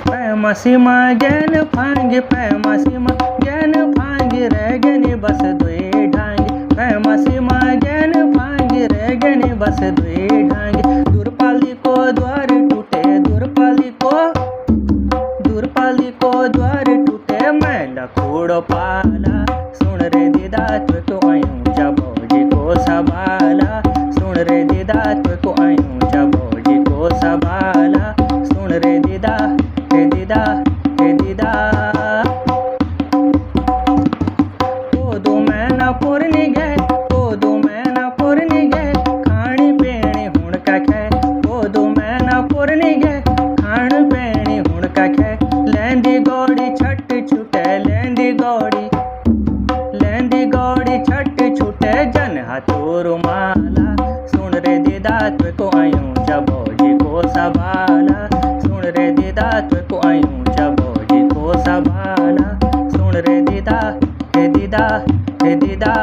पैमासीमा gain फांग पैमासीमा gain फांग रह गनी बस दुई ढांग पैमासीमा गैन फांग रह गनी बस दुई ढांग दूरपाली को द्वार टूटे दूरपाली को द्वार टूटे मैं लखोड़ो पाला सुन रे दीदा तो आयूं जबोजी को संभाला सुन रे दीदा तो आयूं जबोजी को संभाला सुन रे दीदा हे दीदा हे दीदा ओ दो मैना पुरनी गए ओ दो मैना पुरनी गए खानी पीनी हुण का खे ओ दो मैना पुरनी गए खान पीनी हुण का खे लेंदी गौड़ी छट छुटे लेंदी गौड़ी छट छुटे जन हाथों रुमाला सुन रे दीदा तो आयूं जबोजी को संभाला सुन रे दीदा तो आयूं जबोजी को संभाला सुन रे दीदा हे दीदा हे दीदा